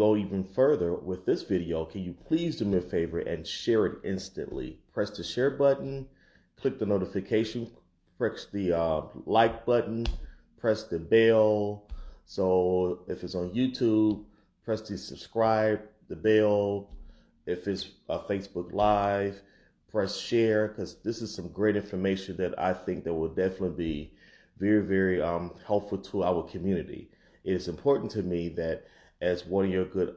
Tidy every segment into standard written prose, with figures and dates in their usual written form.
Go even further with this video, can you please do me a favor and share it instantly? Press the share button, click the notification, press the like button, press the bell. So if it's on YouTube, press the subscribe, the bell. If it's a Facebook Live, press share, because this is some great information that I think that will definitely be very, very helpful to our community. It is important to me that as one of your good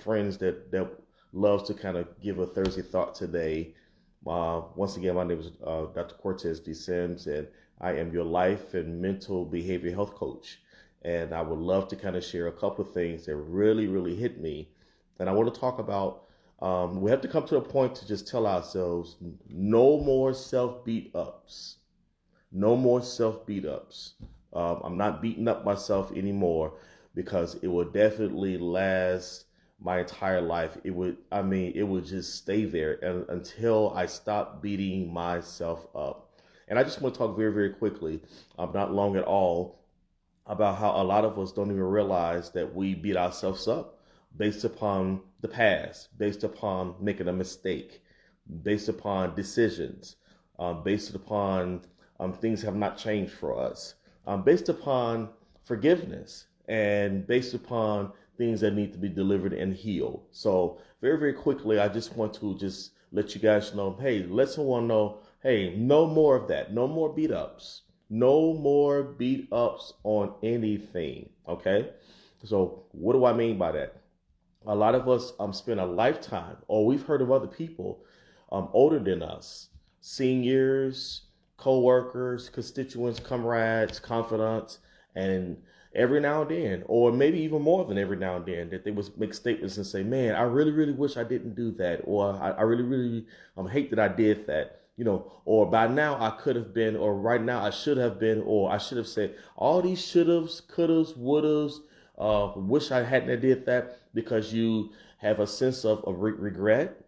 friends that loves to kind of give a Thursday thought today. Once again, my name is Dr. Cortez D. Sims, and I am your life and mental behavior health coach. And I would love to kind of share a couple of things that really, really hit me. And I want to talk about, we have to come to a point to just tell ourselves, no more self-beat-ups. No more self-beat-ups. I'm not beating up myself anymore, because it will definitely last my entire life. It would just stay there until I stop beating myself up. And I just want to talk very, very quickly, not long at all, about how a lot of us don't even realize that we beat ourselves up based upon the past, based upon making a mistake, based upon decisions, based upon things have not changed for us, based upon forgiveness, and based upon things that need to be delivered and healed. So very, very quickly, I just want to just let you guys know, hey, let someone know, hey, no more of that. No more beat ups. No more beat ups on anything. Okay. So what do I mean by that? A lot of us spend a lifetime, or we've heard of other people older than us, seniors, co-workers, constituents, comrades, confidants, and every now and then, or maybe even more than every now and then, that they would make statements and say, man, I really, really wish I didn't do that. Or I really, really hate that I did that, or by now I could have been, or right now I should have been, or I should have said all these should-haves, could-haves, would-haves, wish I hadn't did that, because you have a sense of regret,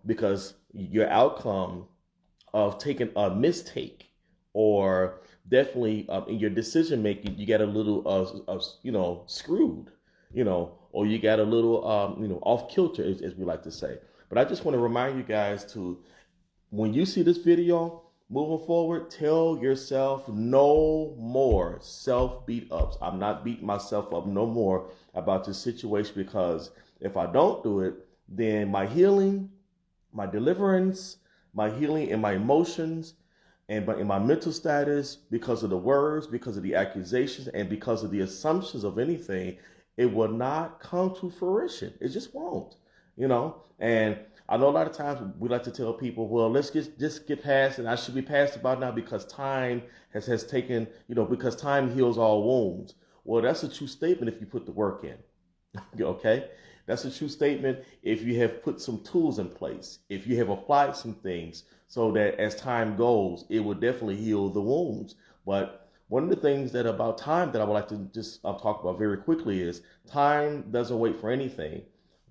because your outcome of taking a mistake, or definitely in your decision making, you got a little, screwed, or you got a little, off kilter, as we like to say. But I just want to remind you guys to, when you see this video, moving forward, tell yourself no more self beat ups. I'm not beating myself up no more about this situation, because if I don't do it, then my healing, my deliverance, my healing in my emotions, and in my mental status, because of the words, because of the accusations, and because of the assumptions of anything, it will not come to fruition. It just won't, And I know a lot of times we like to tell people, well, let's just get past it. I should be past it by now, because time has taken, because time heals all wounds. Well, that's a true statement if you put the work in. Okay? That's a true statement if you have put some tools in place, if you have applied some things, so that as time goes, it will definitely heal the wounds. But one of the things that about time that I would like to just talk about very quickly is time doesn't wait for anything.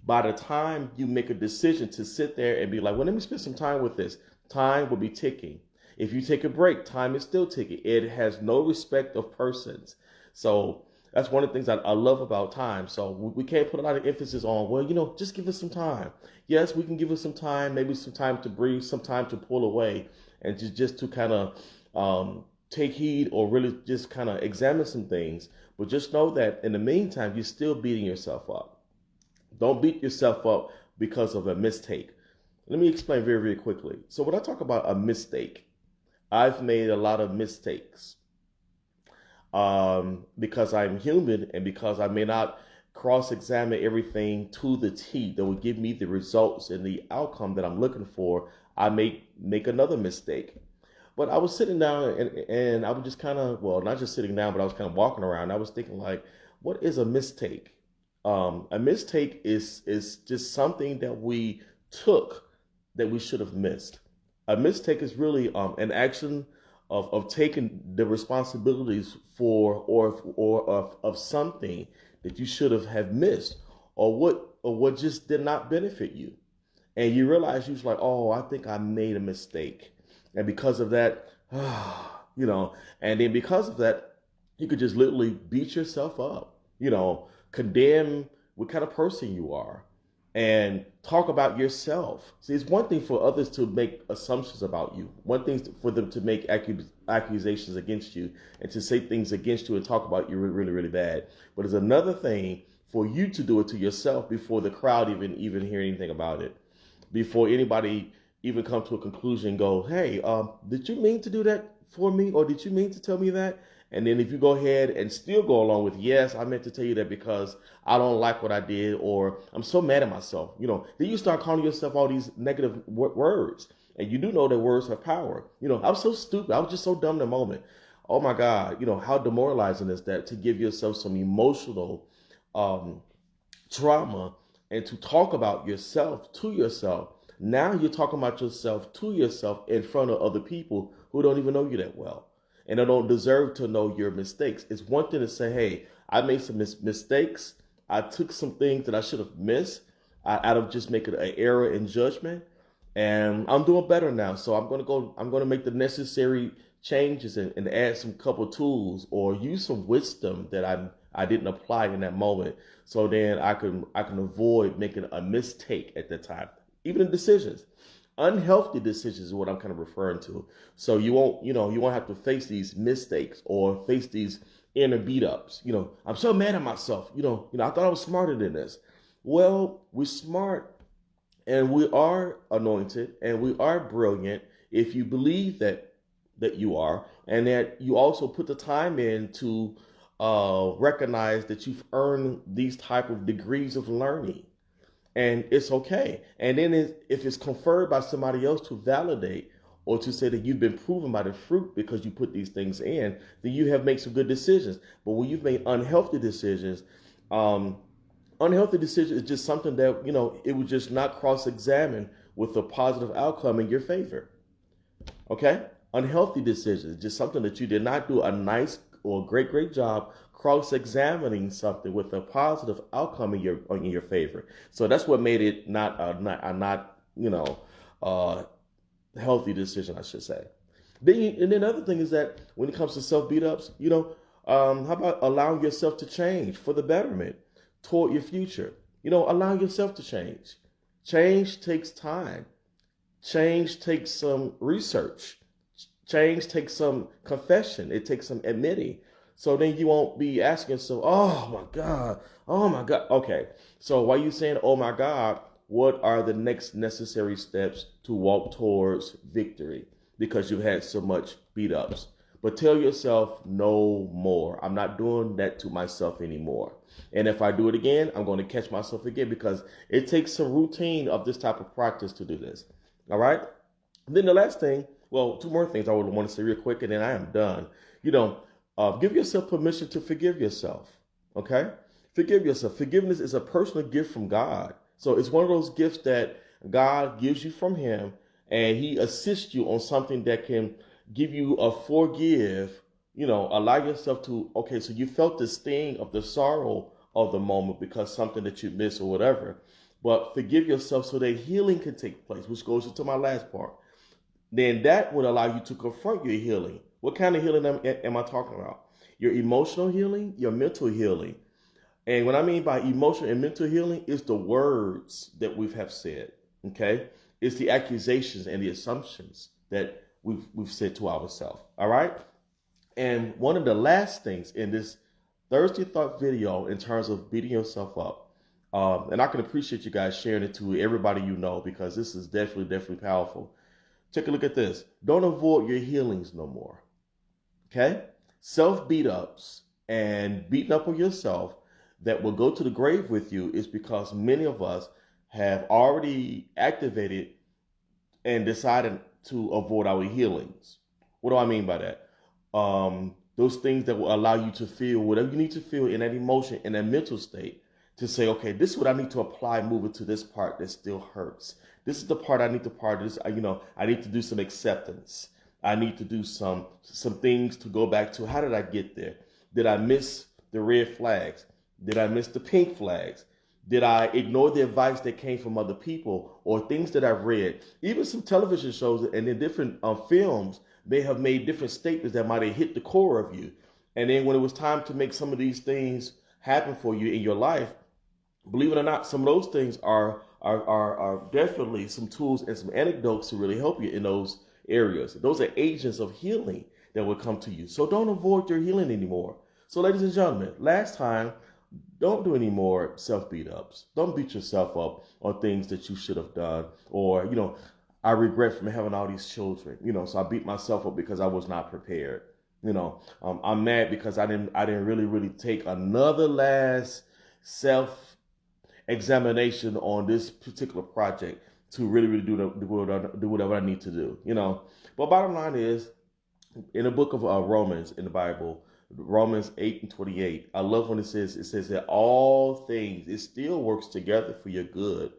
By the time you make a decision to sit there and be like, well, let me spend some time with this, time will be ticking. If you take a break, time is still ticking. It has no respect of persons. So that's one of the things I love about time. So we can't put a lot of emphasis on, well, just give us some time. Yes, we can give us some time, maybe some time to breathe, some time to pull away, and just to kind of take heed, or really just kind of examine some things. But just know that in the meantime, you're still beating yourself up. Don't beat yourself up because of a mistake. Let me explain very, very quickly. So when I talk about a mistake, I've made a lot of mistakes. Because I'm human, and because I may not cross-examine everything to the T that would give me the results and the outcome that I'm looking for, I may make another mistake. But I was sitting down, and I was just kind of, well, not just sitting down, but I was kind of walking around. I was thinking, like, what is a mistake? A mistake is just something that we took that we should have missed. A mistake is really an action of taking the responsibilities for, or of something that you should have missed, or what just did not benefit you. And you realize, you was like, oh, I think I made a mistake. And because of that, and then because of that, you could just literally beat yourself up, condemn what kind of person you are, and talk about yourself. See, it's one thing for others to make assumptions about you. One thing for them to make accusations against you and to say things against you and talk about you really, really bad. But it's another thing for you to do it to yourself before the crowd even hear anything about it, before anybody even come to a conclusion and go, hey, did you mean to do that for me? Or did you mean to tell me that? And then if you go ahead and still go along with, yes, I meant to tell you that because I don't like what I did, or I'm so mad at myself, then you start calling yourself all these negative words. And you do know that words have power. I was so stupid. I was just so dumb in the moment. Oh my God, how demoralizing is that to give yourself some emotional trauma and to talk about yourself to yourself. Now you're talking about yourself to yourself in front of other people who don't even know you that well. And they don't deserve to know your mistakes. It's one thing to say, hey, I made some mistakes. I took some things that I should have missed out of just making an error in judgment. And I'm doing better now. So I'm going to make the necessary changes and add some couple tools or use some wisdom that I didn't apply in that moment. So then I can avoid making a mistake at that time. Even in decisions. Unhealthy decisions is what I'm kind of referring to. So you won't have to face these mistakes or face these inner beat ups. I'm so mad at myself. I thought I was smarter than this. Well, we're smart and we are anointed and we are brilliant if you believe that you are, and that you also put the time in to recognize that you've earned these type of degrees of learning. And it's okay. And then if it's conferred by somebody else to validate or to say that you've been proven by the fruit because you put these things in, then you have made some good decisions. But when you've made unhealthy decisions is just something that, it would just not cross-examine with a positive outcome in your favor. Okay? Unhealthy decisions, just something that you did not do a nice or great job cross-examining something with a positive outcome in your favor. So that's what made it not healthy decision, I should say. Then another thing is that when it comes to self beat ups, how about allowing yourself to change for the betterment toward your future? Allowing yourself to change. Change takes time. Change takes some research. Change takes some confession. It takes some admitting. So then you won't be asking yourself, oh my God. Okay, so while you're saying, oh my God, what are the next necessary steps to walk towards victory? Because you've had so much beat ups. But tell yourself no more. I'm not doing that to myself anymore. And if I do it again, I'm going to catch myself again, because it takes some routine of this type of practice to do this. All right. And then the last thing, well, two more things I would want to say real quick, and then I am done. Give yourself permission to forgive yourself. Okay? Forgive yourself. Forgiveness is a personal gift from God. So it's one of those gifts that God gives you from Him, and He assists you on something that can give you a forgive. Allow yourself to, okay, so you felt the sting of the sorrow of the moment because something that you missed or whatever. But forgive yourself so that healing can take place, which goes into my last part. Then that would allow you to confront your healing. What kind of healing am I talking about? Your emotional healing, your mental healing. And what I mean by emotional and mental healing is the words that we have said, okay? It's the accusations and the assumptions that we've said to ourselves, all right? And one of the last things in this Thursday Thought video in terms of beating yourself up, and I can appreciate you guys sharing it to everybody you know, because this is definitely powerful. Take a look at this. Don't avoid your healings no more. Okay? Self-beat-ups and beating up on yourself that will go to the grave with you is because many of us have already activated and decided to avoid our healings. What do I mean by that? Those things that will allow you to feel whatever you need to feel in that emotion, in that mental state, to say, okay, this is what I need to apply moving to this part that still hurts. This is the part I need to part of this. I need to do some acceptance. I need to do some things to go back to. How did I get there? Did I miss the red flags? Did I miss the pink flags? Did I ignore the advice that came from other people or things that I've read? Even some television shows and in different films, they have made different statements that might have hit the core of you. And then when it was time to make some of these things happen for you in your life, Believe it or not, some of those things are definitely some tools and some anecdotes to really help you in those areas. Those are agents of healing that will come to you. So don't avoid your healing anymore. So, ladies and gentlemen, last time, don't do any more self beat ups. Don't beat yourself up on things that you should have done. Or, I regret from having all these children. So I beat myself up because I was not prepared. I'm mad because I didn't really take another last self examination on this particular project to really do whatever I need to do. But bottom line is, in the book of Romans in the Bible, Romans 8:28, I love when it says that all things, it still works together for your good.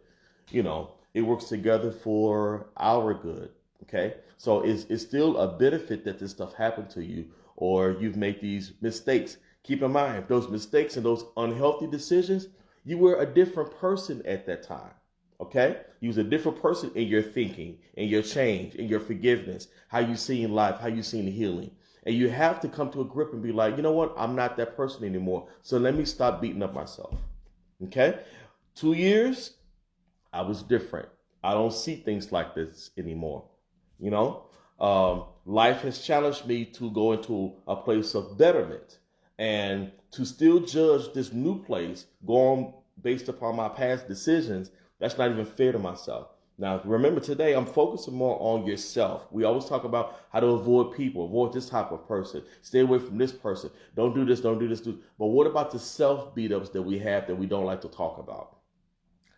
It works together for our good. Okay, so it's still a benefit that this stuff happened to you, or you've made these mistakes. Keep in mind, those mistakes and those unhealthy decisions, you were a different person at that time. Okay, you was a different person in your thinking, in your change, in your forgiveness, how you see in life, how you see in healing. And you have to come to a grip and be like, you know what? I'm not that person anymore. So let me stop beating up myself. Okay, 2 years, I was different. I don't see things like this anymore. You know, life has challenged me to go into a place of betterment, and to still judge this new place going based upon my past decisions. That's not even fair to myself. Now, remember, today I'm focusing more on yourself. We always talk about how to avoid people, avoid this type of person, stay away from this person, don't do this, don't do this. But what about the self beat ups that we have that we don't like to talk about?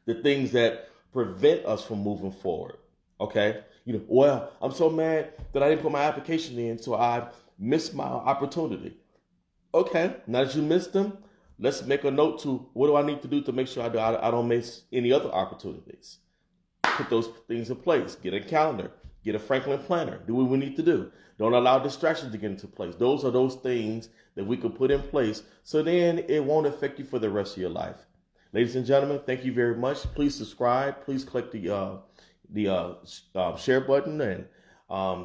The things that prevent us from moving forward. Okay? Well, I'm so mad that I didn't put my application in, so I missed my opportunity. Okay, now that you missed them, let's make a note to what do I need to do to make sure I don't miss any other opportunities. Put those things in place. Get a calendar. Get a Franklin planner. Do what we need to do. Don't allow distractions to get into place. Those are those things that we can put in place so then it won't affect you for the rest of your life. Ladies and gentlemen, thank you very much. Please subscribe. Please click the share button, and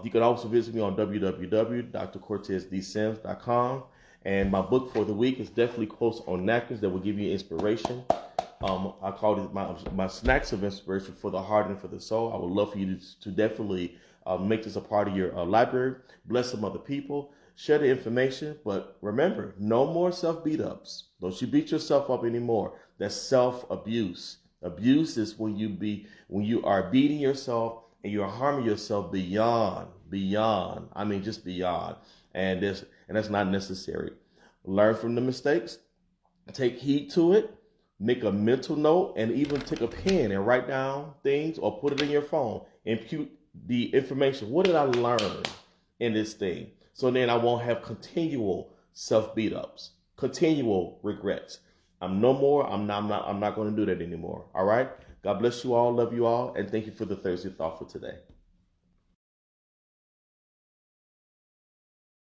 you can also visit me on www.drcortezdsims.com. And my book for the week is definitely Quotes on Napkins that will give you inspiration. I call it my snacks of inspiration for the heart and for the soul. I would love for you to definitely make this a part of your library. Bless some other people. Share the information. But remember, no more self beat ups. Don't you beat yourself up anymore. That's self abuse. Abuse is when you are beating yourself and you're harming yourself beyond. I mean, just beyond. And that's not necessary. Learn from the mistakes. Take heed to it. Make a mental note, and even take a pen and write down things or put it in your phone. Impute the information. What did I learn in this thing? So then I won't have continual self beat ups, continual regrets. I'm not going to do that anymore. All right. God bless you all. Love you all. And thank you for the Thursday thought for today.